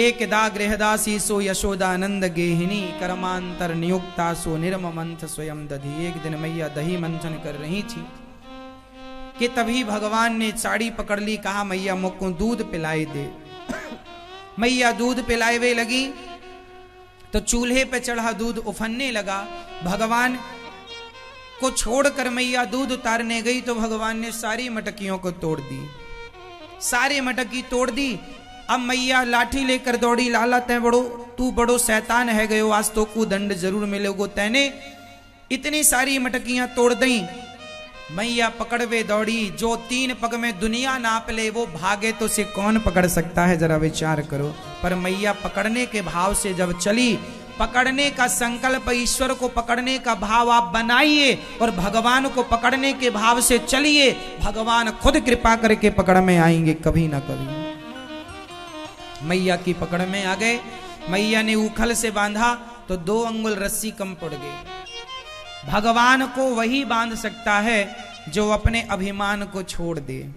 एकदा गृहदासी सो यशोदानंद गेहिनी कर्मांतर नियुक्ता सो निर्ममंथ स्वयं दधी। एक दिन मैया दही मंथन कर रही थी कि तभी भगवान ने साड़ी पकड़ ली, कहा मैया मुझको दूध पिलाई दे। मैया दूध पिलावे लगी तो चूल्हे पे चढ़ा दूध उफनने लगा। भगवान को छोड़कर मैया दूध उतारने गई तो भगवान ने सारी मटकियों को तोड़ दी, सारी मटकी तोड़ दी। अब मैया लाठी लेकर दौड़ी, लाला तू बड़ो शैतान है गयो, आज तो को दंड जरूर मिलेगो, तैने इतनी सारी मटकियां तोड़ दी। मैया पकड़वे दौड़ी, जो 3 पग में दुनिया नाप ले वो भागे तो से कौन पकड़ सकता है, जरा विचार करो। पर मैया पकड़ने के भाव से जब चली, पकड़ने का संकल्प, ईश्वर को पकड़ने का भाव आप बनाइए और भगवान को पकड़ने के भाव से चलिए, भगवान खुद कृपा करके पकड़ में आएंगे कभी ना कभी। मैया की पकड़ में आ गए। मैया ने उखल से बांधा तो 2 अंगुल रस्सी कम पड़ गई। भगवान को वही बांध सकता है जो अपने अभिमान को छोड़ दे।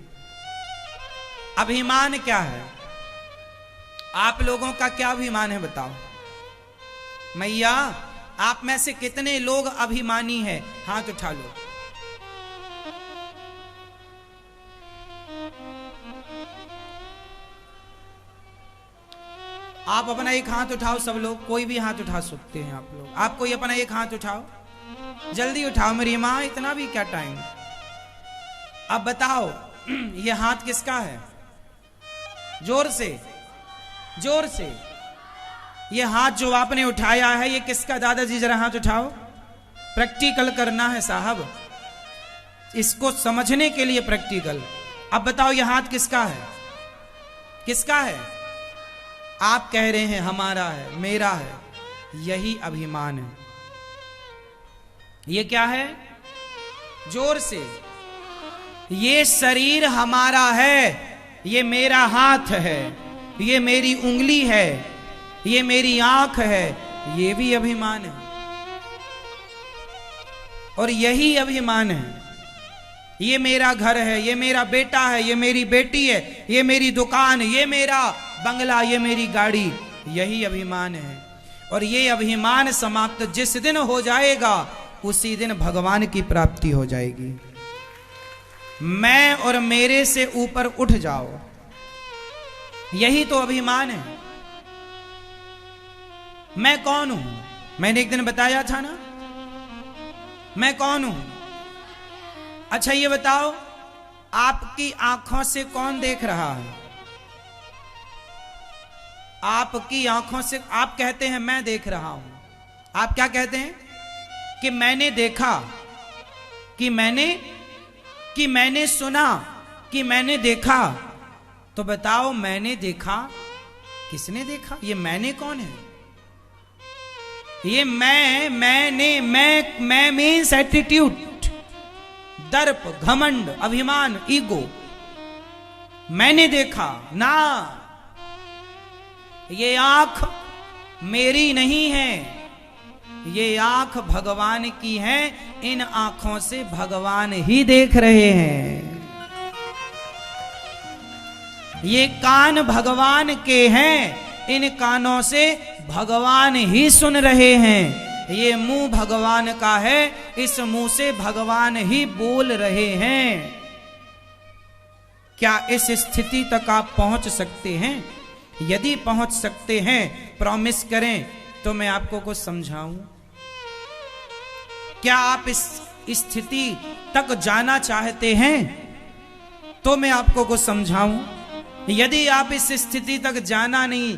अभिमान क्या है? आप लोगों का क्या अभिमान है बताओ? मैया आप में से कितने लोग अभिमानी हैं? हाथ उठा लो। आप अपना एक हाथ उठाओ सब लोग, कोई भी हाथ उठा सकते हैं आप लोग। आप कोई अपना एक हाथ उठाओ, जल्दी उठाओ मेरी माँ, इतना भी क्या टाइम। अब बताओ ये हाथ किसका है? जोर से, जोर से। ये हाथ जो आपने उठाया है ये किसका? दादाजी जरा हाथ उठाओ। प्रैक्टिकल करना है साहब, इसको समझने के लिए प्रैक्टिकल। अब बताओ ये हाथ किसका है? किसका है? आप कह रहे हैं हमारा है, मेरा है। यही अभिमान है। ये क्या है? जोर से। ये शरीर हमारा है, ये मेरा हाथ है, ये मेरी उंगली है, ये मेरी आंख है, ये भी अभिमान है। और यही अभिमान है। ये मेरा घर है, ये मेरा बेटा है, ये मेरी बेटी है, ये मेरी दुकान, ये मेरा बंगला, ये मेरी गाड़ी, यही अभिमान है। और ये अभिमान समाप्त जिस दिन हो जाएगा उसी दिन भगवान की प्राप्ति हो जाएगी। मैं और मेरे से ऊपर उठ जाओ, यही तो अभिमान है। मैं कौन हूं? मैंने एक दिन बताया था ना, मैं कौन हूं। अच्छा ये बताओ, आपकी आंखों से कौन देख रहा है? आपकी आंखों से आप कहते हैं मैं देख रहा हूं। आप क्या कहते हैं? कि मैंने देखा, कि मैंने सुना, कि मैंने देखा। तो बताओ मैंने देखा, किसने देखा? ये मैंने कौन है? ये मैं मीन्स एटीट्यूड, दर्प, घमंड, अभिमान, ईगो। मैंने देखा ना, ये आंख मेरी नहीं है, ये आंख भगवान की है। इन आंखों से भगवान ही देख रहे हैं। ये कान भगवान के हैं, इन कानों से भगवान ही सुन रहे हैं। ये मुंह भगवान का है, इस मुंह से भगवान ही बोल रहे हैं। क्या इस स्थिति तक आप पहुंच सकते हैं? यदि पहुंच सकते हैं, प्रॉमिस करें तो मैं आपको कुछ समझाऊं। क्या आप इस स्थिति तक जाना चाहते हैं तो मैं आपको कुछ समझाऊं। यदि आप इस स्थिति तक जाना नहीं,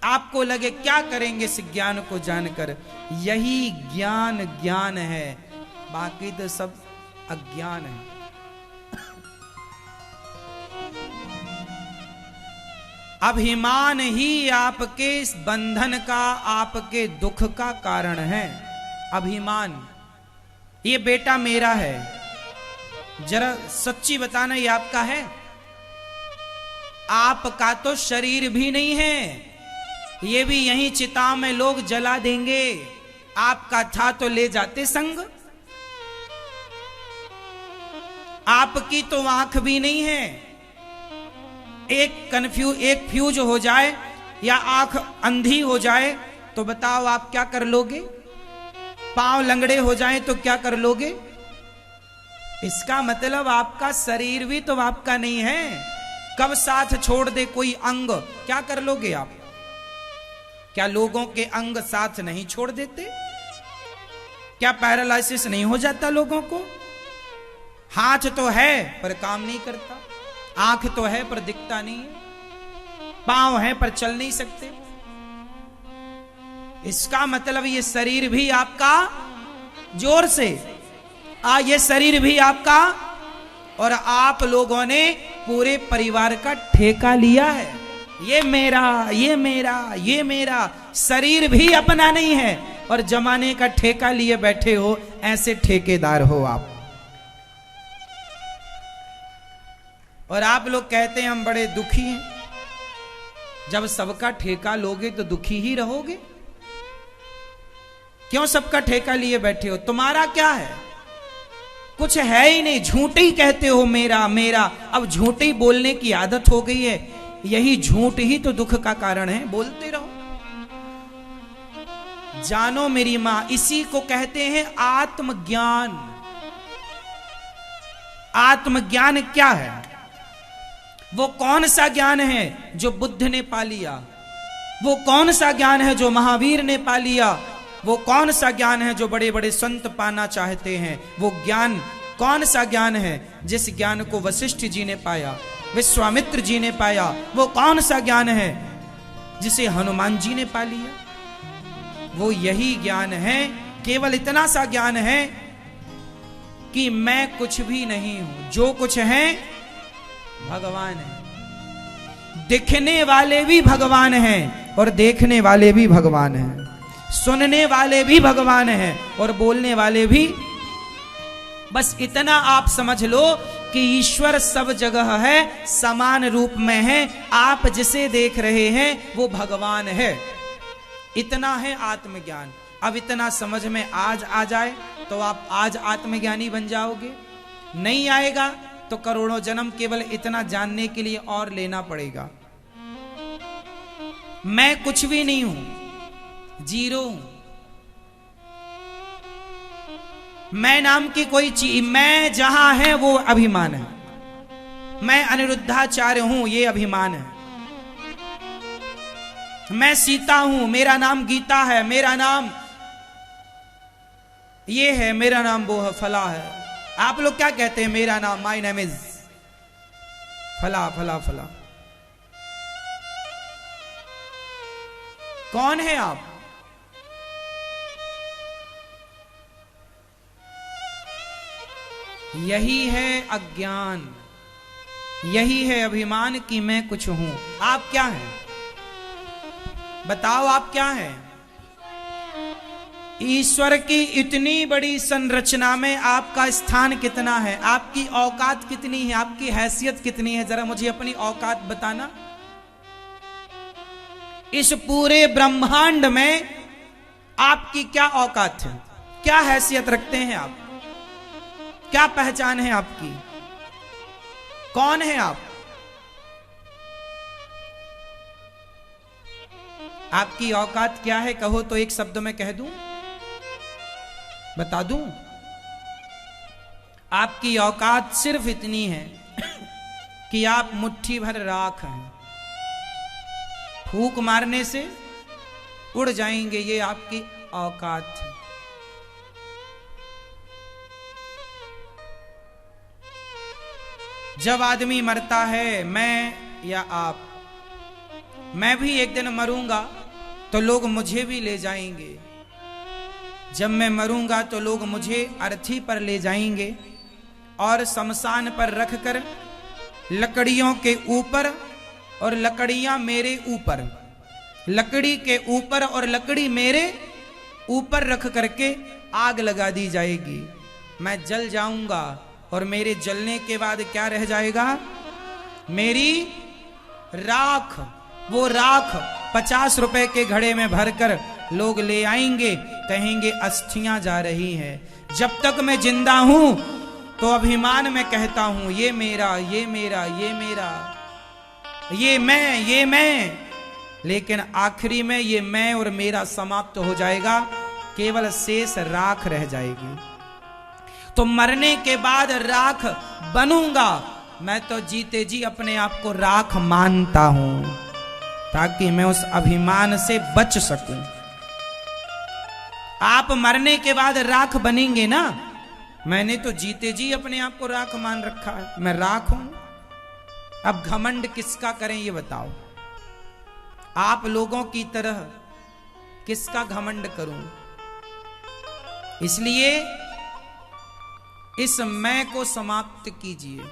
आपको लगे क्या करेंगे इस ज्ञान को जानकर, यही ज्ञान है, बाकी तो सब अज्ञान है। अभिमान ही आपके इस बंधन का, आपके दुख का कारण है। अभिमान, ये बेटा मेरा है, जरा सच्ची बताना ये आपका है? आपका तो शरीर भी नहीं है, ये भी यहीं चिता में लोग जला देंगे। आपका था तो ले जाते संग। आपकी तो आंख भी नहीं है, एक फ्यूज हो जाए या आंख अंधी हो जाए तो बताओ आप क्या कर लोगे? पांव लंगड़े हो जाएं तो क्या कर लोगे? इसका मतलब आपका शरीर भी तो आपका नहीं है। कब साथ छोड़ दे कोई अंग, क्या कर लोगे आप? क्या लोगों के अंग साथ नहीं छोड़ देते? क्या पैरालिसिस नहीं हो जाता लोगों को? हाथ तो है पर काम नहीं करता, आंख तो है पर दिखता नहीं है, पांव है पर चल नहीं सकते। इसका मतलब ये शरीर भी आपका, जोर से ये शरीर भी आपका, और आप लोगों ने पूरे परिवार का ठेका लिया है। ये मेरा, ये मेरा, ये मेरा। शरीर भी अपना नहीं है और जमाने का ठेका लिए बैठे हो। ऐसे ठेकेदार हो आप। और आप लोग कहते हैं हम बड़े दुखी हैं। जब सबका ठेका लोगे तो दुखी ही रहोगे। क्यों सबका ठेका लिए बैठे हो? तुम्हारा क्या है? कुछ है ही नहीं, झूठ ही कहते हो मेरा मेरा। अब झूठ ही बोलने की आदत हो गई है। यही झूठ ही तो दुख का कारण है। बोलते रहो। जानो मेरी मां, इसी को कहते हैं आत्मज्ञान। आत्मज्ञान क्या है? वो कौन सा ज्ञान है जो बुद्ध ने पा लिया? वो कौन सा ज्ञान है जो महावीर ने पा लिया? वो कौन सा ज्ञान है जो बड़े बड़े संत पाना चाहते हैं? वो ज्ञान कौन सा ज्ञान है जिस ज्ञान को वशिष्ठ जी ने पाया, विश्वामित्र जी ने पाया? वो कौन सा ज्ञान है जिसे हनुमान जी ने पा लिया? वो यही ज्ञान है, केवल इतना सा ज्ञान है कि मैं कुछ भी नहीं हूं, जो कुछ है भगवान है। दिखने वाले भी भगवान हैं और देखने वाले भी भगवान हैं, सुनने वाले भी भगवान हैं और बोलने वाले भी। बस इतना आप समझ लो कि ईश्वर सब जगह है, समान रूप में है। आप जिसे देख रहे हैं वो भगवान है। इतना है आत्मज्ञान। अब इतना समझ में आज आ जाए तो आप आज आत्मज्ञानी बन जाओगे। नहीं आएगा तो करोड़ों जन्म केवल इतना जानने के लिए और लेना पड़ेगा। मैं कुछ भी नहीं हूं, जीरो हूं। मैं नाम की कोई चीज, मैं जहां है वो अभिमान है। मैं अनिरुद्धाचार्य हूं, ये अभिमान है। मैं सीता हूं, मेरा नाम गीता है, मेरा नाम ये है, मेरा नाम वो है, फला है। आप लोग क्या कहते हैं? मेरा नाम, माई नेम इज फला फला फला। कौन है आप? यही है अज्ञान, यही है अभिमान कि मैं कुछ हूं। आप क्या हैं? बताओ आप क्या हैं? ईश्वर की इतनी बड़ी संरचना में आपका स्थान कितना है? आपकी औकात कितनी है? आपकी हैसियत कितनी है? जरा मुझे अपनी औकात बताना। इस पूरे ब्रह्मांड में आपकी क्या औकात है? क्या हैसियत रखते हैं आप? क्या पहचान है आपकी? कौन है आप? आपकी औकात क्या है? कहो तो एक शब्द में कह दूं, बता दूं। आपकी औकात सिर्फ इतनी है कि आप मुट्ठी भर राख हैं, फूंक मारने से उड़ जाएंगे। ये आपकी औकात है। जब आदमी मरता है, मैं या आप, मैं भी एक दिन मरूंगा तो लोग मुझे भी ले जाएंगे। जब मैं मरूंगा तो लोग मुझे अर्थी पर ले जाएंगे और शमशान पर रखकर लकड़ियों के ऊपर, और लकड़ियां मेरे ऊपर, लकड़ी के ऊपर और लकड़ी मेरे ऊपर रख करके आग लगा दी जाएगी। मैं जल जाऊंगा और मेरे जलने के बाद क्या रह जाएगा? मेरी राख। वो राख 50 रुपए के घड़े में भरकर लोग ले आएंगे, कहेंगे अस्थियां जा रही हैं। जब तक मैं जिंदा हूं तो अभिमान में कहता हूं ये मेरा, ये मेरा, ये मेरा, ये मैं, ये मैं। लेकिन आखिरी में ये मैं और मेरा समाप्त हो जाएगा, केवल शेष राख रह जाएगी। तो मरने के बाद राख बनूंगा, मैं तो जीते जी अपने आप को राख मानता हूं, ताकि मैं उस अभिमान से बच सकूं। आप मरने के बाद राख बनेंगे ना, मैंने तो जीते जी अपने आप को राख मान रखा है, मैं राख हूं। अब घमंड किसका करें ये बताओ, आप लोगों की तरह किसका घमंड करूं? इसलिए इस मैं को समाप्त कीजिए।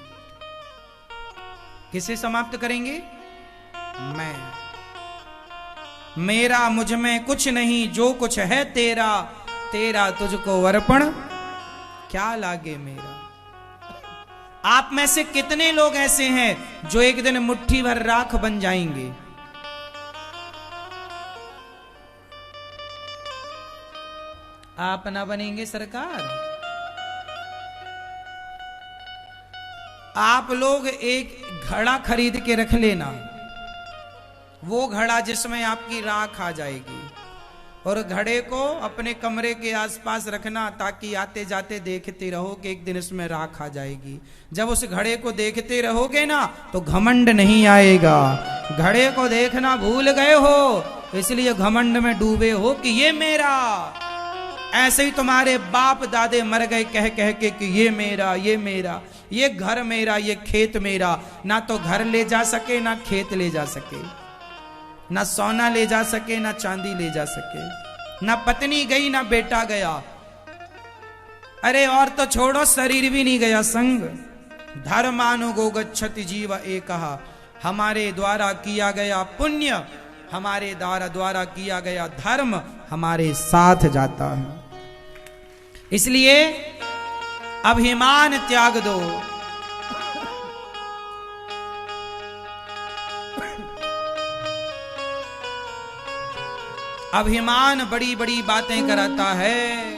किसे समाप्त करेंगे? मैं। मेरा मुझ में कुछ नहीं, जो कुछ है तेरा, तेरा तुझको अर्पण क्या लागे मेरा। आप में से कितने लोग ऐसे हैं जो एक दिन मुट्ठी भर राख बन जाएंगे? आप ना बनेंगे सरकार? आप लोग एक घड़ा खरीद के रख लेना, वो घड़ा जिसमें आपकी राख आ जाएगी, और घड़े को अपने कमरे के आसपास रखना, ताकि आते जाते देखते रहो कि एक दिन इसमें राख आ जाएगी। जब उस घड़े को देखते रहोगे ना तो घमंड नहीं आएगा। घड़े को देखना भूल गए हो, इसलिए घमंड में डूबे हो कि ये मेरा। ऐसे ही तुम्हारे बाप दादे मर गए कह कह के कि ये मेरा, ये मेरा, ये घर मेरा, ये खेत मेरा। ना तो घर ले जा सके, ना खेत ले जा सके, ना सोना ले जा सके, ना चांदी ले जा सके, ना पत्नी गई, ना बेटा गया। अरे और तो छोड़ो, शरीर भी नहीं गया संग। धर्मानुगो गच्छति जीव एकहा, हमारे द्वारा किया गया पुण्य, हमारे द्वारा किया गया धर्म हमारे साथ जाता है। इसलिए अभिमान त्याग दो। अभिमान बड़ी बड़ी बातें कराता है।